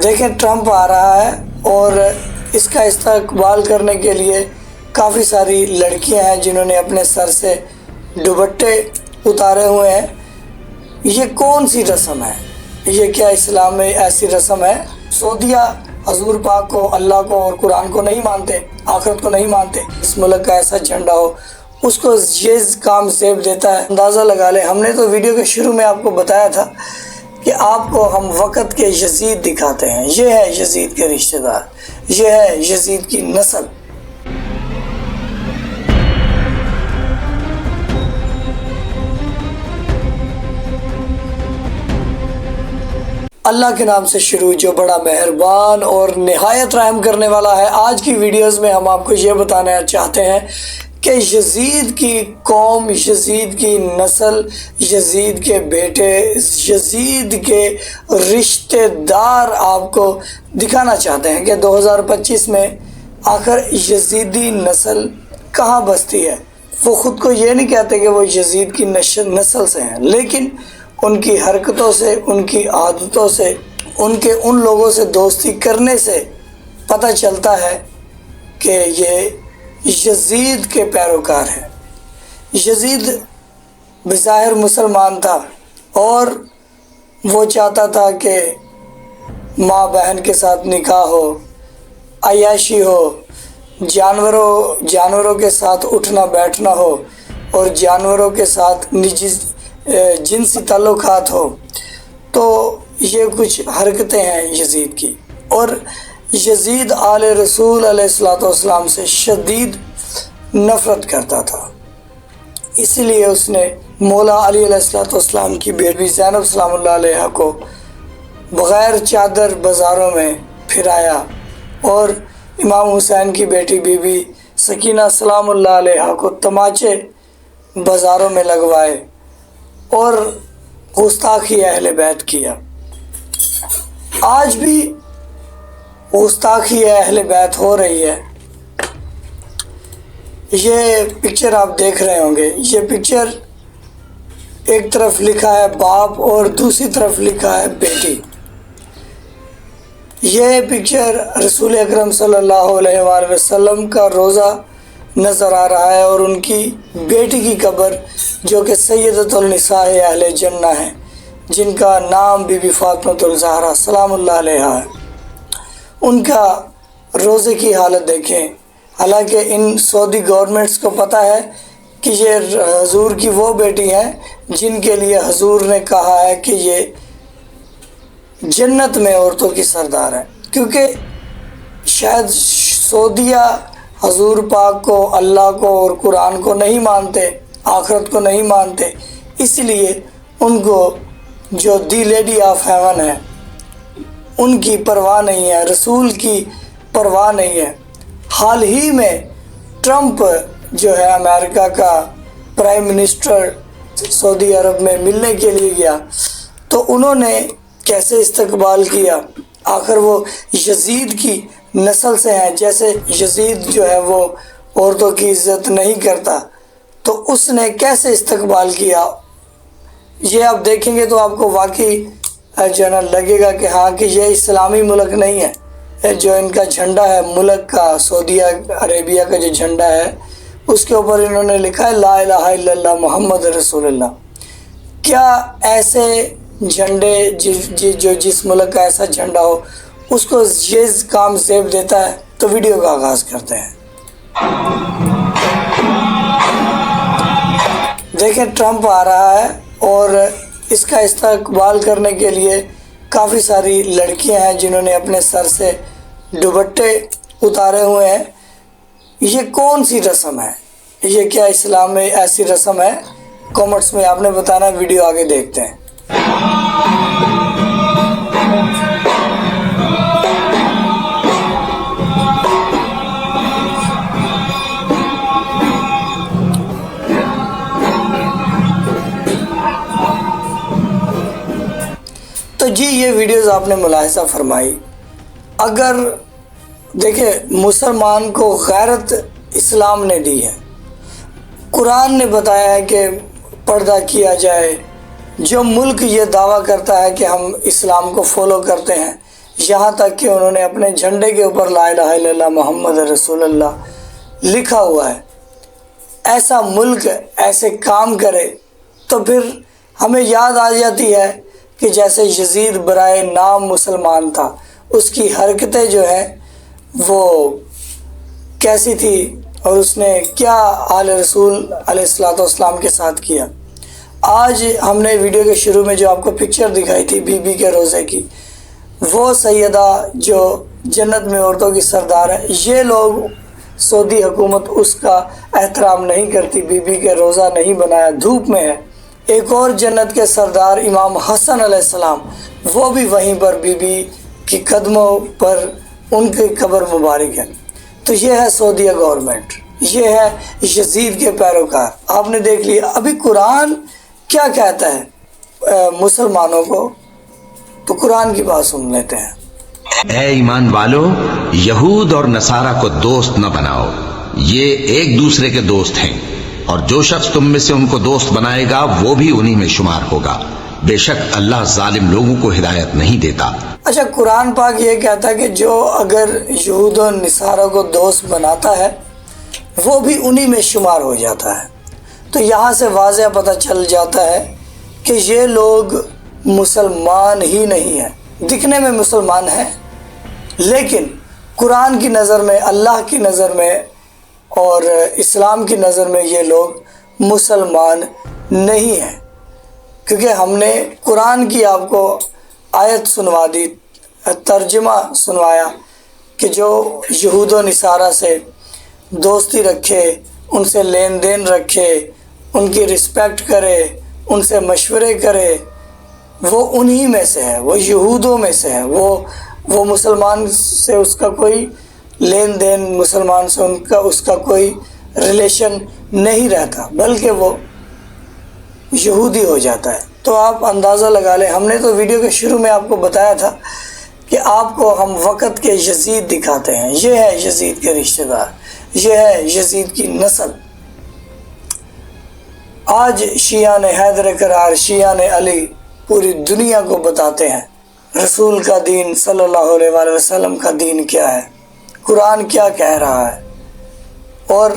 دیکھیں ٹرمپ آ رہا ہے اور اس کا استقبال کرنے کے لیے کافی ساری لڑکیاں ہیں جنہوں نے اپنے سر سے دوپٹے اتارے ہوئے ہیں۔ یہ کون سی رسم ہے؟ یہ کیا اسلام میں ایسی رسم ہے؟ سعودیہ حضور پاک کو، اللہ کو اور قرآن کو نہیں مانتے، آخرت کو نہیں مانتے۔ اس ملک کا ایسا جھنڈا ہو، اس کو یہ کام زیب دیتا ہے۔ اندازہ لگا لیں، ہم نے تو ویڈیو کے شروع میں آپ کو بتایا تھا کہ آپ کو ہم وقت کے یزید دکھاتے ہیں۔ یہ ہے یزید کے رشتہ دار، یہ ہے یزید کی نسل۔ اللہ کے نام سے شروع جو بڑا مہربان اور نہایت رحم کرنے والا ہے۔ آج کی ویڈیوز میں ہم آپ کو یہ بتانا چاہتے ہیں کہ یزید کی قوم، یزید کی نسل، یزید کے بیٹے، یزید کے رشتہ دار آپ کو دکھانا چاہتے ہیں کہ 2025 میں آخر یزیدی نسل کہاں بستی ہے۔ وہ خود کو یہ نہیں کہتے کہ وہ یزید کی نسل سے ہیں، لیکن ان کی حرکتوں سے، ان کی عادتوں سے، ان لوگوں سے دوستی کرنے سے پتہ چلتا ہے کہ یہ یزید کے پیروکار ہیں۔ یزید بظاہر مسلمان تھا اور وہ چاہتا تھا کہ ماں بہن کے ساتھ نکاح ہو، عیاشی ہو، جانوروں کے ساتھ اٹھنا بیٹھنا ہو اور جانوروں کے ساتھ جنسی تعلقات ہو۔ تو یہ کچھ حرکتیں ہیں یزید کی، اور یزید آل رسول علیہ السلام سے شدید نفرت کرتا تھا۔ اس لیے اس نے مولا علی علیہ السلام کی بیٹی زینب سلام اللہ علیہ کو بغیر چادر بازاروں میں پھرایا، اور امام حسین کی بیٹی بی بی سکینہ سلام اللہ علیہ کو تماچے بازاروں میں لگوائے اور گستاخی اہل بیت کیا۔ آج بھی گستاخی اہل بیت ہو رہی ہے۔ یہ پکچر آپ دیکھ رہے ہوں گے، یہ پکچر ایک طرف لکھا ہے باپ اور دوسری طرف لکھا ہے بیٹی۔ یہ پکچر رسول اکرم صلی اللہ علیہ وآلہ وسلم کا روضہ نظر آ رہا ہے، اور ان کی بیٹی کی قبر جو کہ سیدۃ النساء اہل جنہ ہے، جن کا نام بی بی فاطمہ الزہرا سلام اللہ علیہ ہے۔ ان کا روزے کی حالت دیکھیں۔ حالانکہ ان سعودی گورنمنٹس کو پتہ ہے کہ یہ حضور کی وہ بیٹی ہیں جن کے لیے حضور نے کہا ہے کہ یہ جنت میں عورتوں کی سردار ہے، کیونکہ شاید سعودیہ حضور پاک کو، اللہ کو اور قرآن کو نہیں مانتے، آخرت کو نہیں مانتے، اس لیے ان کو جو دی لیڈی آف ہیون ہے ان کی پرواہ نہیں ہے، رسول کی پرواہ نہیں ہے۔ حال ہی میں ٹرمپ جو ہے امریکہ کا پرائم منسٹر سعودی عرب میں ملنے کے لیے گیا، تو انہوں نے کیسے استقبال کیا؟ آخر وہ یزید کی نسل سے ہیں، جیسے یزید جو ہے وہ عورتوں کی عزت نہیں کرتا، تو اس نے کیسے استقبال کیا؟ یہ آپ دیکھیں گے تو آپ کو واقعی جو ہے نا لگے گا کہ ہاں کہ یہ اسلامی ملک نہیں ہے۔ جو ان کا جھنڈا ہے ملک کا، سعودی عربیہ کا جو جھنڈا ہے، اس کے اوپر انہوں نے لکھا ہے لا الہ الا اللہ محمد رسول اللہ۔ کیا ایسے جھنڈے جو جس ملک کا ایسا جھنڈا ہو اس کو یہ کام زیب دیتا ہے؟ تو ویڈیو کا آغاز کرتے ہیں۔ دیکھیں ٹرمپ آ رہا ہے اور اس کا استقبال کرنے کے لیے کافی ساری لڑکیاں ہیں جنہوں نے اپنے سر سے دوپٹے اتارے ہوئے ہیں۔ یہ کون سی رسم ہے؟ یہ کیا اسلام میں ایسی رسم ہے؟ کامنٹس میں آپ نے بتانا، ویڈیو آگے دیکھتے ہیں۔ تو جی یہ ویڈیوز آپ نے ملاحظہ فرمائی۔ اگر دیکھیں مسلمان کو غیرت اسلام نے دی ہے، قرآن نے بتایا ہے کہ پردہ کیا جائے۔ جو ملک یہ دعویٰ کرتا ہے کہ ہم اسلام کو فالو کرتے ہیں یہاں تک کہ انہوں نے اپنے جھنڈے کے اوپر لا الہ الا اللہ محمد رسول اللہ لکھا ہوا ہے۔ ایسا ملک ایسے کام کرے تو پھر ہمیں یاد آ جاتی ہے کہ جیسے یزید برائے نام مسلمان تھا، اس کی حرکتیں جو ہیں وہ کیسی تھی اور اس نے کیا آل رسول علیہ الصلوۃ والسلام کے ساتھ کیا۔ آج ہم نے ویڈیو کے شروع میں جو آپ کو پکچر دکھائی تھی بی بی کے روزے کی، وہ سیدہ جو جنت میں عورتوں کی سردار ہے، یہ لوگ سعودی حکومت اس کا احترام نہیں کرتی، بی بی کے روزہ نہیں بنایا، دھوپ میں ہے۔ ایک اور جنت کے سردار امام حسن علیہ السلام، وہ بھی وہیں پر بی بی کی قدموں پر ان کی قبر مبارک ہے۔ تو یہ ہے سعودیہ گورنمنٹ، یہ ہے یزید کے پیروکار۔ آپ نے دیکھ لیا ابھی قرآن کیا کہتا ہے مسلمانوں کو، تو قرآن کی بات سن لیتے ہیں۔ اے ایمان والو، یہود اور نصارہ کو دوست نہ بناؤ، یہ ایک دوسرے کے دوست ہیں، اور جو شخص تم میں سے ان کو دوست بنائے گا وہ بھی انہی میں شمار ہوگا، بے شک اللہ ظالم لوگوں کو ہدایت نہیں دیتا۔ اچھا، قرآن پاک یہ کہتا ہے کہ جو اگر یہود و نصارہ کو دوست بناتا ہے وہ بھی انہی میں شمار ہو جاتا ہے۔ تو یہاں سے واضح پتہ چل جاتا ہے کہ یہ لوگ مسلمان ہی نہیں ہیں، دکھنے میں مسلمان ہیں لیکن قرآن کی نظر میں، اللہ کی نظر میں اور اسلام کی نظر میں یہ لوگ مسلمان نہیں ہیں، کیونکہ ہم نے قرآن کی آپ کو آیت سنوا دی، ترجمہ سنوایا کہ جو یہود و نصارہ سے دوستی رکھے، ان سے لین دین رکھے، ان کی رسپیکٹ کرے، ان سے مشورے کرے، وہ انہی میں سے ہے، وہ یہودوں میں سے ہے، وہ مسلمان سے اس کا کوئی لین دین، مسلمان سے اس کا کوئی ریلیشن نہیں رہتا، بلکہ وہ یہودی ہو جاتا ہے۔ تو آپ اندازہ لگا لیں، ہم نے تو ویڈیو کے شروع میں آپ کو بتایا تھا کہ آپ کو ہم وقت کے یزید دکھاتے ہیں، یہ ہے یزید کے رشتہ دار، یہ ہے یزید کی نسل۔ آج شیعہ نے حیدر کرار، شیعہ نے علی پوری دنیا کو بتاتے ہیں رسول کا دین صلی اللہ علیہ وآلہ وسلم کا دین کیا ہے، قرآن کیا کہہ رہا ہے، اور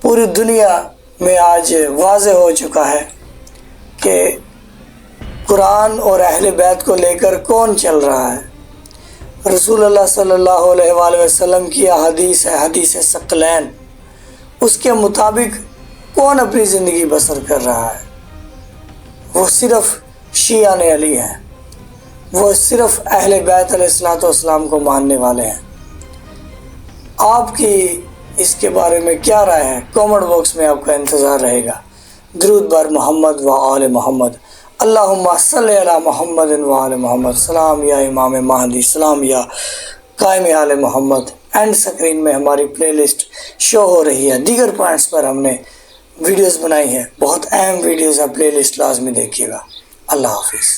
پوری دنیا میں آج واضح ہو چکا ہے کہ قرآن اور اہل بیت کو لے کر کون چل رہا ہے۔ رسول اللہ صلی اللہ علیہ وآلہ وسلم کی حدیث ہے، حدیث ثقلین، اس کے مطابق کون اپنی زندگی بسر کر رہا ہے؟ وہ صرف شیعہ علی ہیں، وہ صرف اہل بیت علیہ الصلوۃ والسلام کو ماننے والے ہیں۔ آپ کی اس کے بارے میں کیا رائے ہے؟ کامنٹ باکس میں آپ کا انتظار رہے گا۔ درود بر محمد و آل محمد، اللہم صلی علی محمد و آل محمد، سلام یا امام مہدی، سلام یا قائم آل محمد۔ اینڈ سکرین میں ہماری پلے لسٹ شو ہو رہی ہے، دیگر پوائنٹس پر ہم نے ویڈیوز بنائی ہیں، بہت اہم ویڈیوز ہیں، پلے لسٹ لازمی دیکھیے گا۔ اللہ حافظ۔